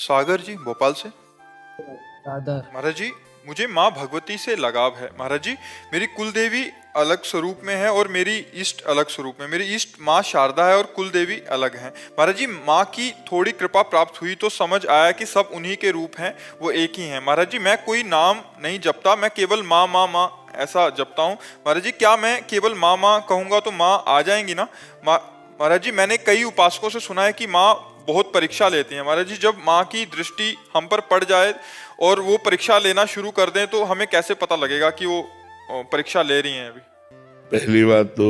सागर जी भोपाल से। राधर। महाराज जी, मुझे माँ भगवती से लगाव है। महाराज जी, मेरी कुल देवी अलग स्वरूप में है और मेरी इष्ट अलग स्वरूप में। मेरी इष्ट माँ शारदा है और कुल देवी अलग हैं। महाराज जी, माँ की थोड़ी कृपा प्राप्त हुई तो समझ आया कि सब उन्हीं के रूप हैं, वो एक ही हैं। महाराज जी, मैं कोई नाम नहीं जपता, मैं केवल माँ माँ माँ ऐसा जपता हूँ। महाराज जी, क्या मैं केवल माँ माँ कहूँगा तो माँ आ जाएंगी ना? महाराज जी, मैंने कई उपासकों से सुना है कि माँ बहुत परीक्षा लेती हैं। महाराज जी, जब माँ की दृष्टि हम पर पड़ जाए और वो परीक्षा लेना शुरू कर दें तो हमें कैसे पता लगेगा कि वो परीक्षा ले रही हैं? अभी पहली बात तो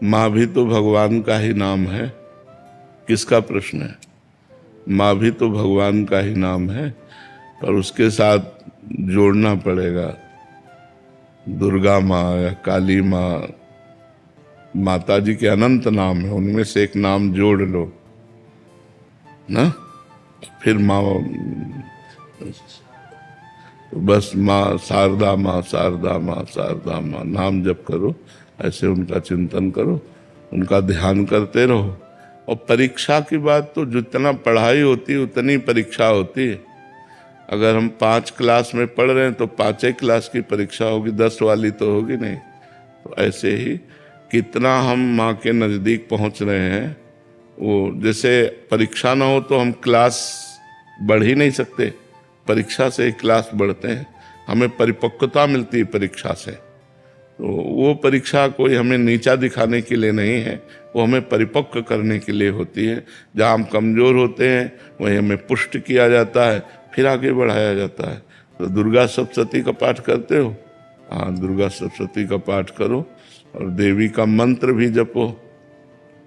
माँ भी तो भगवान का ही नाम है। किसका प्रश्न है? माँ भी तो भगवान का ही नाम है, पर उसके साथ जोड़ना पड़ेगा दुर्गा माँ या काली माँ। माता जी के अनंत नाम है, उनमें से एक नाम जोड़ लो ना, फिर माँ। बस माँ शारदा माँ शारदा माँ शारदा माँ नाम जप करो, ऐसे उनका चिंतन करो, उनका ध्यान करते रहो। और परीक्षा की बात तो जितना पढ़ाई होती है उतनी परीक्षा होती है। अगर हम 5 क्लास में पढ़ रहे हैं तो 5 क्लास की परीक्षा होगी, 10 वाली तो होगी नहीं। तो ऐसे ही कितना हम माँ के नज़दीक पहुँच रहे हैं, वो जैसे परीक्षा ना हो तो हम क्लास बढ़ ही नहीं सकते। परीक्षा से ही क्लास बढ़ते हैं, हमें परिपक्वता मिलती है परीक्षा से। तो वो परीक्षा कोई हमें नीचा दिखाने के लिए नहीं है, वो हमें परिपक्व करने के लिए होती है। जहाँ हम कमज़ोर होते हैं वहीं हमें पुष्ट किया जाता है, फिर आगे बढ़ाया जाता है। तो दुर्गा सप्तशती का पाठ करते हो? हाँ, दुर्गा सप्तशती का पाठ करो और देवी का मंत्र भी जपो।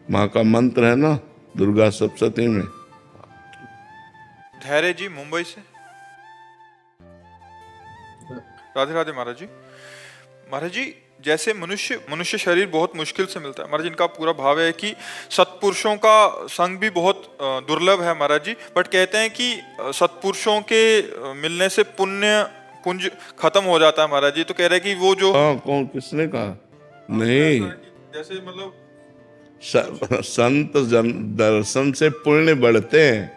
माँ का मंत्र है ना दुर्गा सप्तशती में। धैर्य जी मुंबई से। राधे राधे महाराज जी। महाराज जी, जैसे मनुष्य शरीर बहुत मुश्किल से मिलता है महाराज जी, इनका पूरा भाव है कि सत्पुरुषों का संग भी बहुत दुर्लभ है महाराज जी। बट कहते हैं कि सत्पुरुषों के मिलने से पुंज खत्म हो जाता है महाराज जी। तो कह रहे हैं कि वो जो कौन किसने कहा? नहीं, जैसे मतलब संत दर्शन से पुण्य बढ़ते हैं,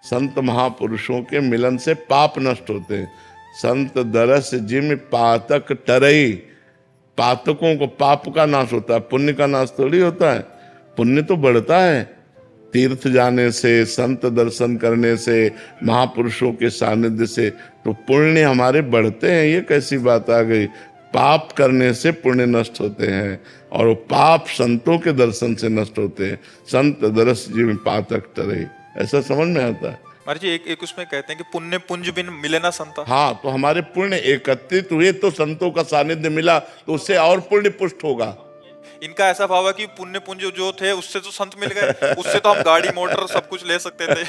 संत महापुरुषों के मिलन से पाप नष्ट होते हैं। संत दरस जिम पातक टरई, पातकों को पाप का नाश होता है, पुण्य का नाश थोड़ी होता है। पुण्य तो बढ़ता है तीर्थ जाने से, संत दर्शन करने से, महापुरुषों के सानिध्य से, तो पुण्य हमारे बढ़ते हैं। ये कैसी बात आ गई? पाप करने से पुण्य नष्ट होते हैं और वो पाप संतों के दर्शन से नष्ट होते हैं। संत दरस जिम पातक टरई, ऐसा समझ में आता है। महाराज जी, एक उसमें कहते हैं कि पुण्य पुंज बिन मिले ना संता। हाँ, तो हमारे पुण्य एकत्रित हुए तो संतों का सानिध्य मिला, तो उससे और पुण्य पुष्ट होगा। इनका ऐसा भाव है कि पुण्य पुंज जो थे उससे तो संत मिल गए, उससे तो हम गाड़ी मोटर सब कुछ ले सकते थे।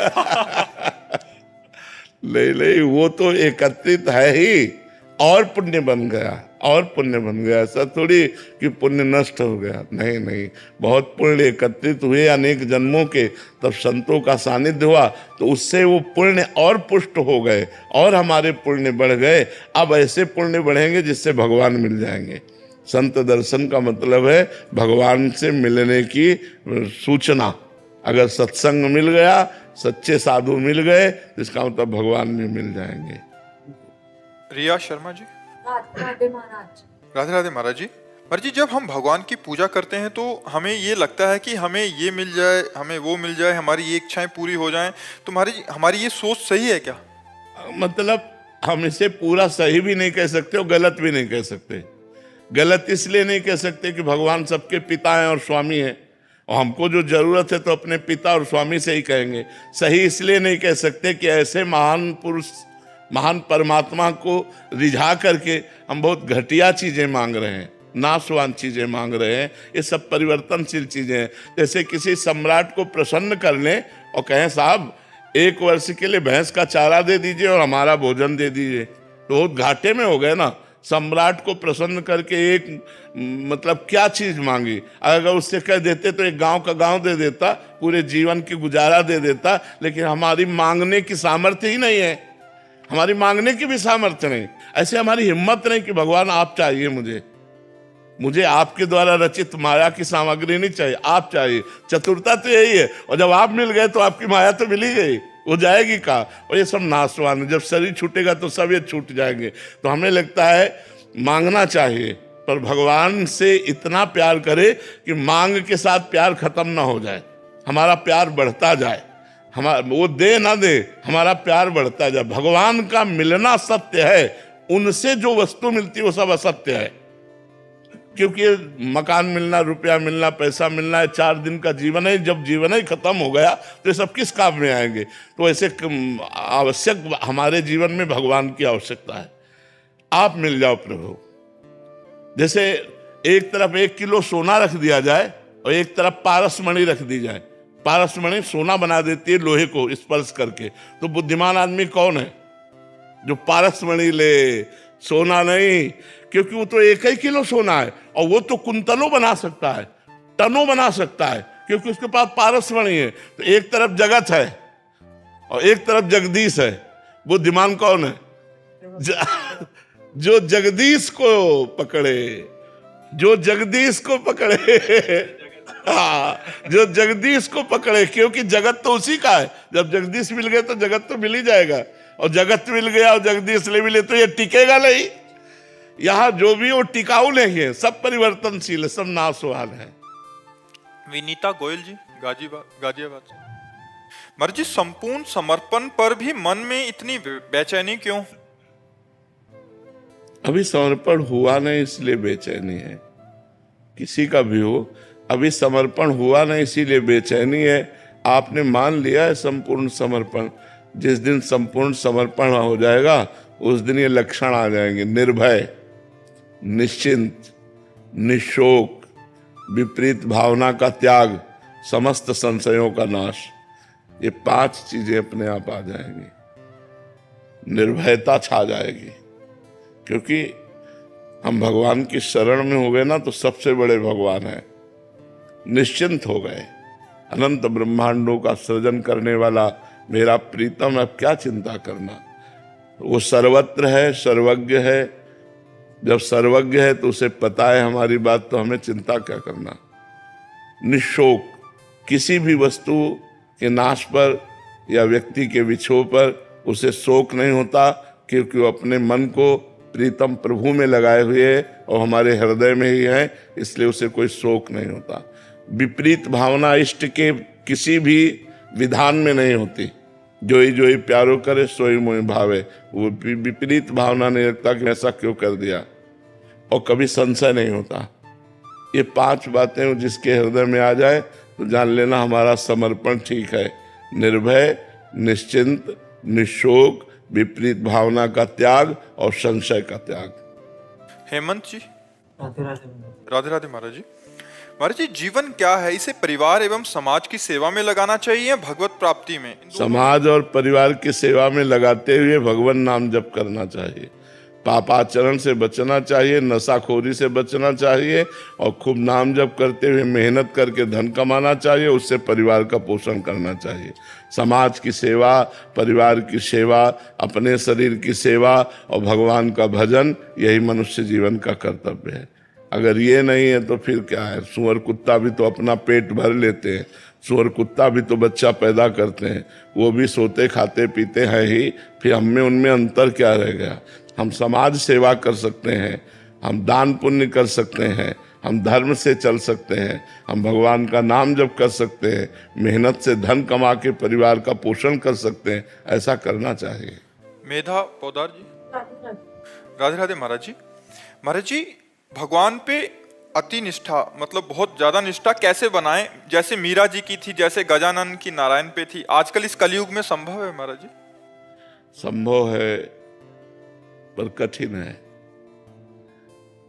नहीं, वो तो एकत्रित है ही, और पुण्य बन गया, और पुण्य बन गया। ऐसा थोड़ी कि पुण्य नष्ट हो गया, नहीं, बहुत पुण्य एकत्रित हुए अनेक जन्मों के, तब संतों का सानिध्य हुआ, तो उससे वो पुण्य और पुष्ट हो गए और हमारे पुण्य बढ़ गए। अब ऐसे पुण्य बढ़ेंगे जिससे भगवान मिल जाएंगे। संत दर्शन का मतलब है भगवान से मिलने की सूचना। अगर सत्संग मिल गया, सच्चे साधु मिल गए, तो इसका मतलब भगवान भी मिल जाएंगे। रिया शर्मा जी। राधे महाराज। राधे राधे महाराज जी। महाराज जी, जब हम भगवान की पूजा करते हैं तो हमें ये लगता है कि हमें ये मिल जाए, हमें वो मिल जाए, हमारी ये इच्छाएं पूरी हो जाएं। तो महाराज जी, हमारी ये सोच सही है क्या? मतलब हम इसे पूरा सही भी नहीं कह सकते और गलत भी नहीं कह सकते। गलत इसलिए नहीं कह सकते कि भगवान सबके पिता हैं और स्वामी हैं, और हमको जो जरूरत है तो अपने पिता और स्वामी से ही कहेंगे। सही इसलिए नहीं कह सकते कि ऐसे महान पुरुष, महान परमात्मा को रिझा करके हम बहुत घटिया चीजें मांग रहे हैं, नाशवान चीजें मांग रहे हैं। ये सब परिवर्तनशील चीजें हैं। जैसे किसी सम्राट को प्रसन्न कर लें और कहें साहब 1 वर्ष के लिए भैंस का चारा दे दीजिए और हमारा भोजन दे दीजिए, तो बहुत घाटे में हो गए ना। सम्राट को प्रसन्न करके एक मतलब क्या चीज मांगी? अगर उससे कह देते तो एक गांव का गांव दे देता, पूरे जीवन की गुजारा दे देता। लेकिन हमारी मांगने की सामर्थ्य ही नहीं है, हमारी मांगने की भी सामर्थ्य नहीं। ऐसे हमारी हिम्मत नहीं कि भगवान आप चाहिए, मुझे आपके द्वारा रचित माया की सामग्री नहीं चाहिए, आप चाहिए। चतुरता तो यही है। और जब आप मिल गए तो आपकी माया तो मिल ही गई। वो जाएगी कहाँ? और ये सब नाशवान है। जब शरीर छूटेगा तो सब ये छूट जाएंगे। तो हमें लगता है मांगना चाहिए, पर भगवान से इतना प्यार करे कि मांग के साथ प्यार खत्म ना हो जाए, हमारा प्यार बढ़ता जाए। हमारा वो दे ना दे, हमारा प्यार बढ़ता जाए। भगवान का मिलना सत्य है, उनसे जो वस्तु मिलती है वो सब असत्य है। क्योंकि मकान मिलना, रुपया मिलना, पैसा मिलना है 4 दिन का जीवन है। जब जीवन ही खत्म हो गया तो ये सब किस काम में आएंगे? तो ऐसे आवश्यक हमारे जीवन में भगवान की आवश्यकता है। आप मिल जाओ प्रभु। जैसे एक तरफ 1 किलो सोना रख दिया जाए और एक तरफ पारसमणि रख दी जाए। पारसमणि सोना बना देती है लोहे को स्पर्श करके। तो बुद्धिमान आदमी कौन है? जो पारसमणि ले, सोना नहीं। क्योंकि वो तो 1 ही किलो सोना है और वो तो कुंतलों बना सकता है, टनों बना सकता है, क्योंकि उसके पास पारसमणि है। तो एक तरफ जगत है और एक तरफ जगदीश है। बुद्धिमान कौन है? जो जगदीश को पकड़े, जो जगदीश को पकड़े। हाँ, जो जगदीश को पकड़े, क्योंकि जगत तो उसी का है। जब जगदीश मिल गए तो जगत तो मिल ही जाएगा, और जगत मिल गया और जगदीश ले मिले तो ये टिकेगा नहीं। यहाँ जो भी वो टिकाऊ नहीं है, सब परिवर्तनशील है, सब नाशवान है। विनीता गोयल जी, गाजियाबाद से। महाराज जी, संपूर्ण समर्पण पर भी मन में इतनी बेचैनी क्यों? अभी समर्पण हुआ नहीं इसलिए बेचैनी है। किसी का भी हो, अभी समर्पण हुआ नहीं इसीलिए बेचैनी है। आपने मान लिया है संपूर्ण समर्पण। जिस दिन संपूर्ण समर्पण हो जाएगा उस दिन ये लक्षण आ जाएंगे: निर्भय, निश्चिंत, निशोक, विपरीत भावना का त्याग, समस्त संशयों का नाश। ये 5 चीजें अपने आप आ जाएंगी। निर्भयता छा जाएगी, क्योंकि हम भगवान की शरण में हो गए ना, तो सबसे बड़े भगवान हैं। निश्चिंत हो गए, अनंत ब्रह्मांडों का सृजन करने वाला मेरा प्रीतम, अब क्या चिंता करना। वो सर्वत्र है, सर्वज्ञ है। जब सर्वज्ञ है तो उसे पता है हमारी बात, तो हमें चिंता क्या करना। निशोक, किसी भी वस्तु के नाश पर या व्यक्ति के विछोह पर उसे शोक नहीं होता, क्योंकि वो अपने मन को प्रीतम प्रभु में लगाए हुए है और हमारे हृदय में ही है, इसलिए उसे कोई शोक नहीं होता। विपरीत भावना इष्ट के किसी भी विधान में नहीं होती। जोई जोई प्यारो करे सोई मोहि भावे। वो विपरीत भावना नहीं रखता कि ऐसा क्यों कर दिया, और कभी संशय नहीं होता। ये 5 बातें जिसके हृदय में आ जाए तो जान लेना हमारा समर्पण ठीक है। निर्भय, निश्चिंत, निशोक, विपरीत भावना का त्याग और संशय का त्याग। हेमंत जी, राधे राधे। राधे राधे महाराज जी। महाराज जी, जीवन क्या है? इसे परिवार एवं समाज की सेवा में लगाना चाहिए या भगवत प्राप्ति में? समाज और परिवार की सेवा में लगाते हुए भगवान नाम जप करना चाहिए। पापाचरण से बचना चाहिए, नशाखोरी से बचना चाहिए, और खूब नाम जप करते हुए मेहनत करके धन कमाना चाहिए। उससे परिवार का पोषण करना चाहिए। समाज की सेवा, परिवार की सेवा, अपने शरीर की सेवा और भगवान का भजन, यही मनुष्य जीवन का कर्तव्य है। अगर ये नहीं है तो फिर क्या है? सुअर कुत्ता भी तो अपना पेट भर लेते हैं, सुअर कुत्ता भी तो बच्चा पैदा करते हैं, वो भी सोते खाते पीते हैं ही। फिर हम में उनमें अंतर क्या रह गया? हम समाज सेवा कर सकते हैं, हम दान पुण्य कर सकते हैं, हम धर्म से चल सकते हैं, हम भगवान का नाम जप कर सकते हैं, मेहनत से धन कमा के परिवार का पोषण कर सकते हैं। ऐसा करना चाहिए। मेधा पौदार जी, राधे राधे। राधे राधे महाराज जी। महाराज जी, भगवान पे अति निष्ठा, मतलब बहुत ज्यादा निष्ठा कैसे बनाएं? जैसे मीरा जी की थी, जैसे गजानन की नारायण पे थी, आजकल इस कलयुग में संभव है महाराज जी? संभव है पर कठिन है।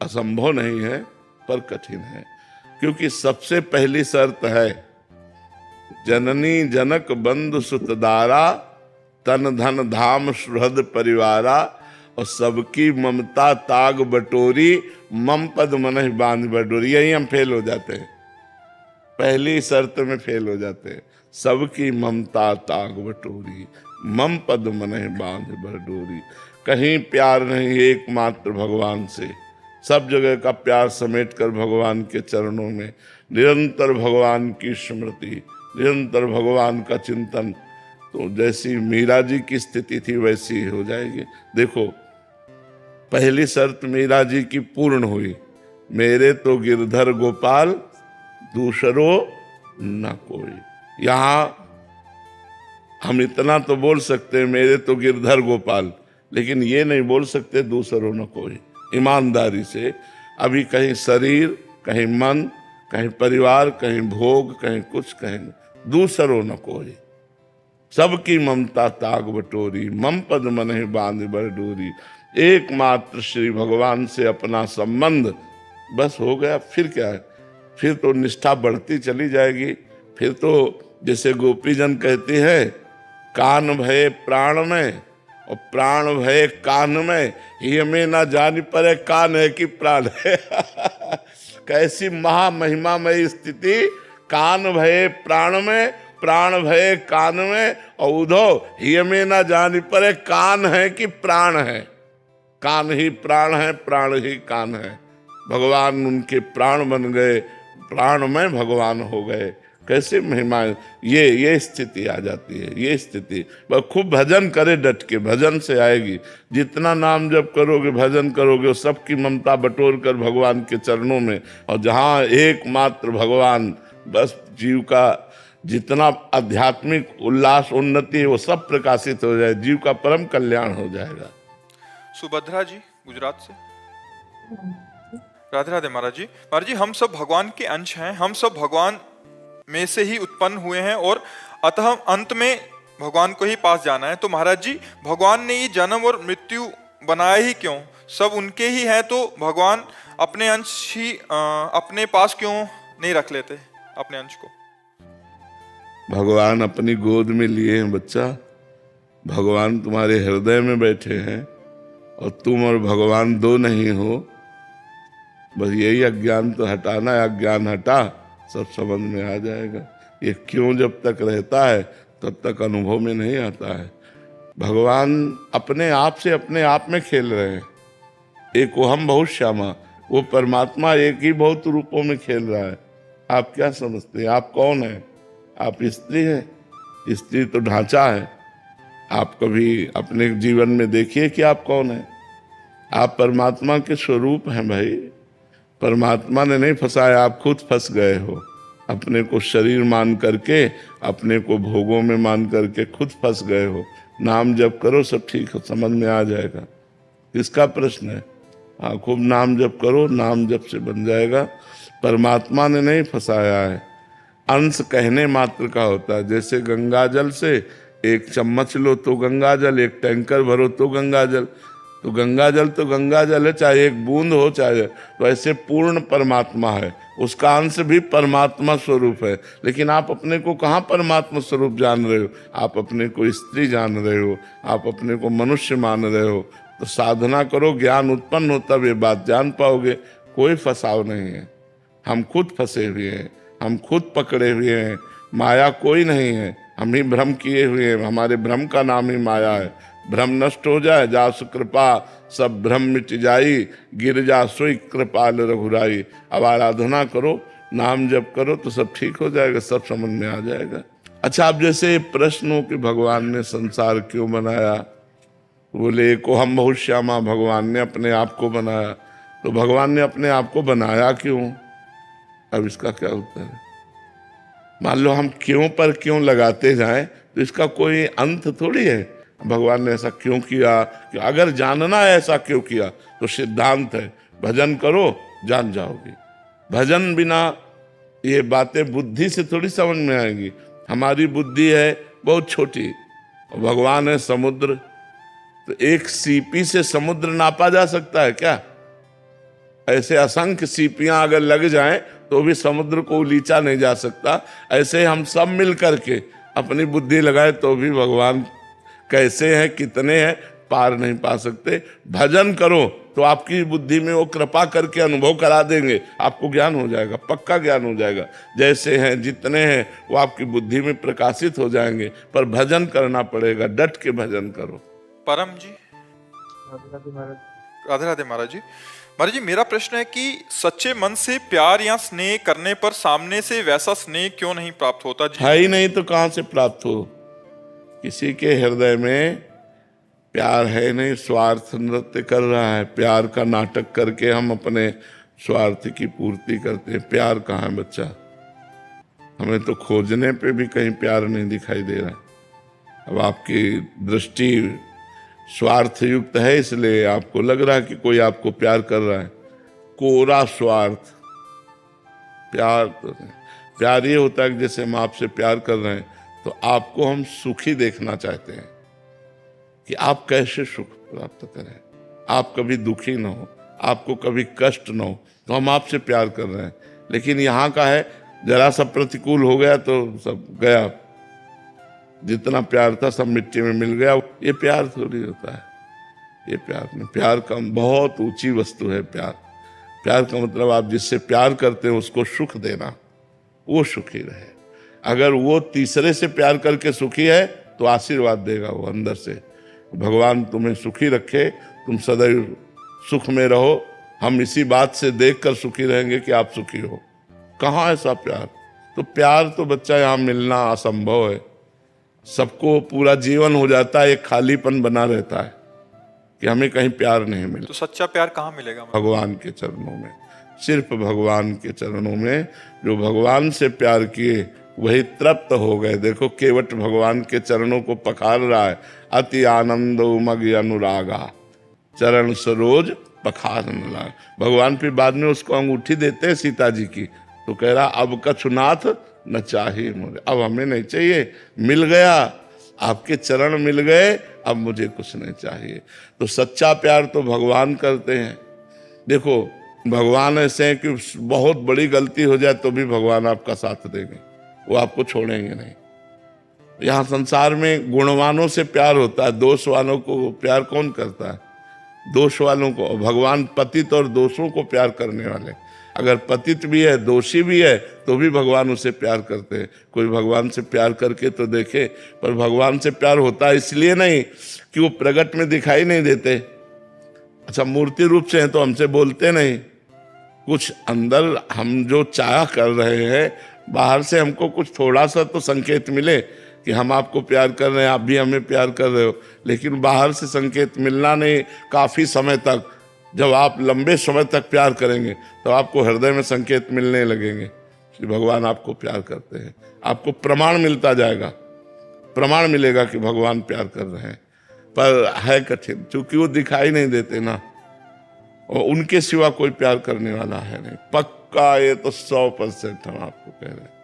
असंभव नहीं है पर कठिन है, क्योंकि सबसे पहली शर्त है जननी जनक बंधु सुतदारा, तन धन धाम सुहृद परिवारा, और सबकी ममता ताग बटोरी, मम पद मनहि बांध बटोरी। यही हम फेल हो जाते हैं, पहली शर्त में फेल हो जाते हैं। सबकी ममता ताग बटोरी, मम पद मनहि बांध बटोरी। कहीं प्यार नहीं, एकमात्र भगवान से। सब जगह का प्यार समेट कर भगवान के चरणों में निरंतर भगवान की स्मृति, निरंतर भगवान का चिंतन, तो जैसी मीरा जी की स्थिति थी वैसी ही हो जाएगी। देखो, पहली शर्त मीरा जी की पूर्ण हुई, मेरे तो गिरधर गोपाल दूसरो न कोई। यहां हम इतना तो बोल सकते हैं, मेरे तो गिरधर गोपाल, लेकिन ये नहीं बोल सकते दूसरो न कोई। ईमानदारी से अभी कहीं शरीर, कहीं मन, कहीं परिवार, कहीं भोग, कहीं कुछ, कहीं दूसरो न कोई। सबकी ममता ताग बटोरी, मम पद मनहि बांध बर डोरी। एकमात्र श्री भगवान से अपना संबंध, बस हो गया। फिर क्या है? फिर तो निष्ठा बढ़ती चली जाएगी। फिर तो जैसे गोपीजन कहती है, कान भये प्राण में और प्राण भये कान में, ये में ना जान पड़े कान है कि प्राण है। कैसी महामहिमामयी स्थिति, कान भये प्राण में, प्राण भये कान में, और उधो ये में ना जान पड़े कान है कि प्राण है। कान ही प्राण है, प्राण ही कान है। भगवान उनके प्राण बन गए, प्राण में भगवान हो गए। कैसे महिमा, ये स्थिति आ जाती है, ये स्थिति। बस खूब भजन करे, डट के भजन से आएगी। जितना नाम जप करोगे, भजन करोगे, सबकी ममता बटोर कर भगवान के चरणों में, और जहाँ एकमात्र भगवान, बस जीव का जितना आध्यात्मिक उल्लास, उन्नति है, वो सब प्रकाशित हो जाए, जीव का परम कल्याण हो जाएगा। सुभद्रा जी गुजरात से। राधे राधे महाराज जी। महाराज जी, हम सब भगवान के अंश हैं, हम सब भगवान में से ही उत्पन्न हुए हैं, और अतः अंत में भगवान को ही पास जाना है। तो महाराज जी, भगवान ने ये जन्म और मृत्यु बनाया ही क्यों? सब उनके ही हैं, तो भगवान अपने अंश ही अपने पास क्यों नहीं रख लेते अपने अंश को? भगवान अपनी गोद में लिए हैं बच्चा। भगवान तुम्हारे हृदय में बैठे हैं, और तुम और भगवान दो नहीं हो। बस यही अज्ञान तो हटाना है। अज्ञान हटा, सब समझ में आ जाएगा। ये क्यों जब तक रहता है तब तक अनुभव में नहीं आता है। भगवान अपने आप से अपने आप में खेल रहे हैं। एक वो हम बहुत श्यामा, वो परमात्मा एक ही बहुत रूपों में खेल रहा है। आप क्या समझते हैं? आप कौन है? आप स्त्री हैं। स्त्री तो ढांचा है। आप कभी अपने जीवन में देखिए कि आप कौन है। आप परमात्मा के स्वरूप हैं भाई। परमात्मा ने नहीं फंसाया, आप खुद फंस गए हो। अपने को शरीर मान करके, अपने को भोगों में मान करके खुद फंस गए हो। नाम जप करो, सब ठीक समझ में आ जाएगा। किसका प्रश्न है? हाँ, खूब नाम जप करो, नाम जप से बन जाएगा। परमात्मा ने नहीं फंसाया है। अंश कहने मात्र का होता है। जैसे गंगा जल से एक चम्मच लो तो गंगा जल, एक टैंकर भरो तो गंगा जल। तो गंगा जल है, चाहे एक बूंद हो चाहे। तो ऐसे पूर्ण परमात्मा है, उसका अंश भी परमात्मा स्वरूप है। लेकिन आप अपने को कहाँ परमात्मा स्वरूप जान रहे हो? आप अपने को स्त्री जान रहे हो, आप अपने को मनुष्य मान रहे हो। तो साधना करो, ज्ञान उत्पन्न हो, तब ये बात जान पाओगे। कोई फंसाव नहीं है। हम खुद फंसे हुए हैं, हम खुद पकड़े हुए हैं। माया कोई नहीं है, हम ही भ्रम किए हुए हैं। हमारे भ्रम का नाम ही माया है। भ्रम नष्ट हो जाए, जासु कृपा सब भ्रम मिट जाई, गिर जा सोई कृपाल रघुराई। अब आराधना करो, नाम जप करो, तो सब ठीक हो जाएगा, सब समझ में आ जाएगा। अच्छा, अब जैसे प्रश्न हो कि भगवान ने संसार क्यों बनाया, बोले को हम बहुत श्यामा, भगवान ने अपने आप को बनाया। तो भगवान ने अपने आप को बनाया क्यों? अब इसका क्या उत्तर है? मान लो हम क्यों पर क्यों लगाते जाएं तो इसका कोई अंत थोड़ी है। भगवान ने ऐसा क्यों किया, कि अगर जानना है ऐसा क्यों किया तो सिद्धांत है, भजन करो जान जाओगे। भजन बिना ये बातें बुद्धि से थोड़ी समझ में आएंगी। हमारी बुद्धि है बहुत छोटी, और भगवान है समुद्र। तो एक सीपी से समुद्र नापा जा सकता है क्या? ऐसे असंख्य सीपियां अगर लग जाएं तो भी समुद्र को उलीचा नहीं जा सकता। ऐसे हम सब मिल करके अपनी बुद्धि लगाए तो भी भगवान कैसे हैं, कितने हैं, पार नहीं पा सकते। भजन करो तो आपकी बुद्धि में वो कृपा करके अनुभव करा देंगे, आपको ज्ञान हो जाएगा, पक्का ज्ञान हो जाएगा। जैसे हैं, जितने हैं, वो आपकी बुद्धि में प्रकाशित हो जाएंगे। पर भजन करना पड़ेगा, डट के भजन करो। परम जी। राधे राधे महाराज जी। महाराज जी, मेरा प्रश्न है कि सच्चे मन से प्यार या स्नेह करने पर सामने से वैसा स्नेह क्यों नहीं प्राप्त होता? जी है ही नहीं तो कहां से प्राप्त हो? किसी के हृदय में प्यार है नहीं, स्वार्थ नृत्य कर रहा है। प्यार का नाटक करके हम अपने स्वार्थ की पूर्ति करते हैं। प्यार कहाँ है बच्चा? हमें तो खोजने पे भी कहीं प्यार नहीं दिखाई दे रहा। अब आपकी दृष्टि स्वार्थ युक्त है, इसलिए आपको लग रहा है कि कोई आपको प्यार कर रहा है। कोरा स्वार्थ। प्यार तो नहीं। प्यार ये होता है कि जैसे हम आपसे प्यार कर रहे हैं तो आपको हम सुखी देखना चाहते हैं कि आप कैसे सुख प्राप्त करें, आप कभी दुखी ना हो, आपको कभी कष्ट ना हो, तो हम आपसे प्यार कर रहे हैं। लेकिन यहाँ का है, जरा सा प्रतिकूल हो गया तो सब गया, जितना प्यार था सब मिट्टी में मिल गया। ये प्यार थोड़ी होता है, ये प्यार नहीं। प्यार का बहुत ऊंची वस्तु है प्यार। प्यार का मतलब आप जिससे प्यार करते हैं उसको सुख देना, वो सुखी रहे। अगर वो तीसरे से प्यार करके सुखी है तो आशीर्वाद देगा वो अंदर से, भगवान तुम्हें सुखी रखे, तुम सदैव सुख में रहो, हम इसी बात से देखकर सुखी रहेंगे कि आप सुखी हो। कहाँ ऐसा प्यार? तो प्यार तो बच्चा यहाँ मिलना असंभव है। सबको पूरा जीवन हो जाता है, एक खालीपन बना रहता है कि हमें कहीं प्यार नहीं मिला। तो सच्चा प्यार कहाँ मिलेगा? भगवान के चरणों में, सिर्फ भगवान के चरणों में। जो भगवान से प्यार किए वही तृप्त हो गए। देखो केवट भगवान के चरणों को पखार रहा है। अति आनंद उमग अनुरागा चरण सरोज पखार न लाग। भगवान फिर बाद में उसको अंगूठी देते हैं सीता जी की, तो कह रहा अब कछुनाथ न चाहिए मुझे, अब हमें नहीं चाहिए, मिल गया, आपके चरण मिल गए, अब मुझे कुछ नहीं चाहिए। तो सच्चा प्यार तो भगवान करते हैं। देखो भगवान ऐसे हैं कि बहुत बड़ी गलती हो जाए तो भी भगवान आपका साथ देंगे, वो आपको छोड़ेंगे नहीं। यहाँ संसार में गुणवानों से प्यार होता है, दोष वालों को प्यार कौन करता है? दोष वालों को। भगवान पतित और दोषों को प्यार करने वाले। अगर पतित भी है, दोषी भी है, तो भी भगवान उसे प्यार करते हैं। कोई भगवान से प्यार करके तो देखे। पर भगवान से प्यार होता है इसलिए नहीं कि वो प्रकट में दिखाई नहीं देते। अच्छा, मूर्ति रूप से हैं तो हमसे बोलते नहीं, कुछ अंदर हम जो चाह कर रहे हैं, बाहर से हमको कुछ थोड़ा सा तो संकेत मिले कि हम आपको प्यार कर रहे हैं, आप भी हमें प्यार कर रहे हो। लेकिन बाहर से संकेत मिलना नहीं काफ़ी समय तक। जब आप लंबे समय तक प्यार करेंगे तो आपको हृदय में संकेत मिलने लगेंगे कि भगवान आपको प्यार करते हैं। आपको प्रमाण मिलता जाएगा, प्रमाण मिलेगा कि भगवान प्यार कर रहे हैं। पर है कठिन, क्योंकि वो दिखाई नहीं देते ना, और उनके सिवा कोई प्यार करने वाला है नहीं। पक्का ये तो 100% हम आपको कह रहे हैं।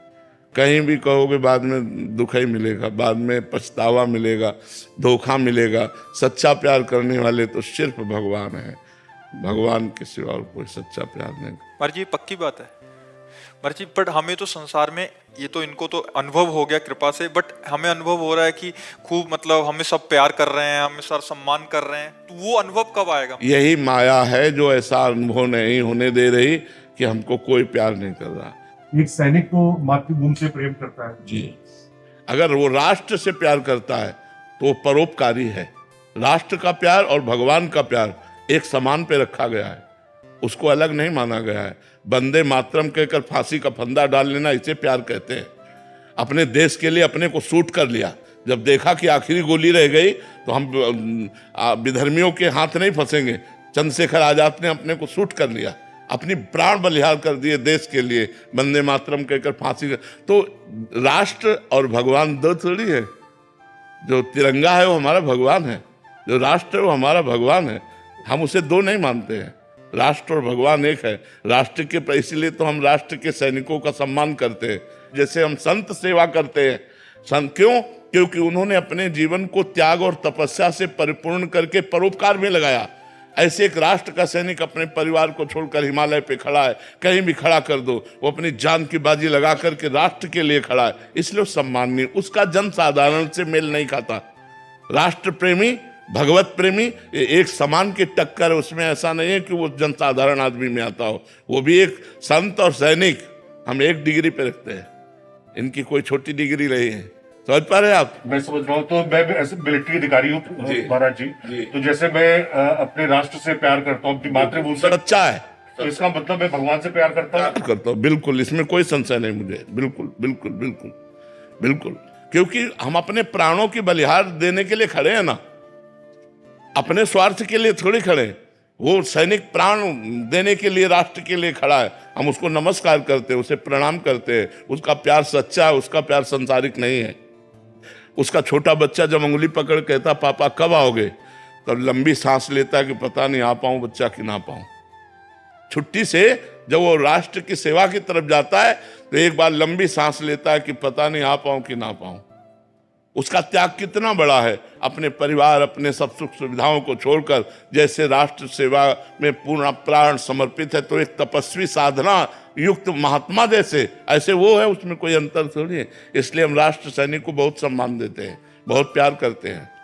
कहीं भी कहोगे बाद में दुख ही मिलेगा, बाद में पछतावा मिलेगा, धोखा मिलेगा। सच्चा प्यार करने वाले तो सिर्फ भगवान है, भगवान के सिवा और कोई सच्चा प्यार नहीं। महाराज जी पक्की बात है महाराज जी, बट हमें तो संसार में ये तो इनको तो अनुभव हो गया कृपा से, बट हमें अनुभव हो रहा है कि खूब मतलब हमें सब प्यार कर रहे हैं, हमें सर सम्मान कर रहे हैं, तो वो अनुभव कब आएगा? यही माया है जो ऐसा अनुभव नहीं होने दे रही कि हमको कोई प्यार नहीं कर रहा। एक सैनिक तो मातृभूमि से प्रेम करता है जी, अगर वो राष्ट्र से प्यार करता है तो वो परोपकारी है। राष्ट्र का प्यार और भगवान का प्यार एक समान पे रखा गया है, उसको अलग नहीं माना गया है। वंदे मातरम कहकर फांसी का फंदा डाल लेना, इसे प्यार कहते हैं। अपने देश के लिए अपने को शूट कर लिया, जब देखा कि आखिरी गोली रह गई तो हम विधर्मियों के हाथ नहीं फंसेंगे। चंद्रशेखर आजाद ने अपने को शूट कर लिया, अपनी प्राण बलिहार कर दिए देश के लिए, वंदे मातरम कहकर फांसी। तो राष्ट्र और भगवान दो थोड़ी है। जो तिरंगा है वो हमारा भगवान है, जो राष्ट्र है वो हमारा भगवान है। हम उसे दो नहीं मानते हैं, राष्ट्र और भगवान एक है। राष्ट्र के इसलिए तो हम राष्ट्र के सैनिकों का सम्मान करते हैं, जैसे हम संत सेवा करते हैं। संत क्यों? क्योंकि उन्होंने अपने जीवन को त्याग और तपस्या से परिपूर्ण करके परोपकार में लगाया। ऐसे एक राष्ट्र का सैनिक अपने परिवार को छोड़कर हिमालय पे खड़ा है, कहीं भी खड़ा कर दो, वो अपनी जान की बाजी लगा करके राष्ट्र के लिए खड़ा है, इसलिए सम्माननीय। उसका जन साधारण से मेल नहीं खाता। राष्ट्र प्रेमी, भगवत प्रेमी एक समान की टक्कर है, उसमें ऐसा नहीं है कि वो जनसाधारण आदमी में आता हो। वो भी एक संत और सैनिक हम एक डिग्री पे रखते हैं, इनकी कोई छोटी डिग्री नहीं है। समझ पा रहे हैं आप? मैं समझ रहा हूँ। तो मैं भी ऐसे मिलिट्री अधिकारी हूँ महाराज जी, तो जैसे मैं अपने राष्ट्र से प्यार करता हूँ, अपनी मातृभूमि से, अच्छा है, तो इसका मतलब मैं भगवान से प्यार करता हूँ। करता हूँ, बिल्कुल, इसमें कोई संशय नहीं मुझे। बिल्कुल बिल्कुल बिल्कुल बिल्कुल। क्योंकि हम अपने प्राणों की बलिहार देने के लिए खड़े हैं ना, अपने स्वार्थ के लिए थोड़ी खड़े हैं। वो सैनिक प्राण देने के लिए राष्ट्र के लिए खड़ा है, हम उसको नमस्कार करते हैं, उसे प्रणाम करते हैं। उसका प्यार सच्चा है, उसका प्यार संसारिक नहीं है। उसका छोटा बच्चा जब उंगली पकड़ कहता पापा कब आओगे, तब लंबी सांस लेता है कि पता नहीं आ पाऊं बच्चा कि ना पाऊं। छुट्टी से जब वो राष्ट्र की सेवा की तरफ जाता है तो एक बार लंबी सांस लेता है कि पता नहीं आ पाऊं कि ना पाऊं। उसका त्याग कितना बड़ा है, अपने परिवार अपने सब सुख सुविधाओं को छोड़कर जैसे राष्ट्र सेवा में पूर्ण प्राण समर्पित है। तो एक तपस्वी साधना युक्त महात्मा जैसे ऐसे वो है, उसमें कोई अंतर थोड़ी है। इसलिए हम राष्ट्र सैनिक को बहुत सम्मान देते हैं, बहुत प्यार करते हैं।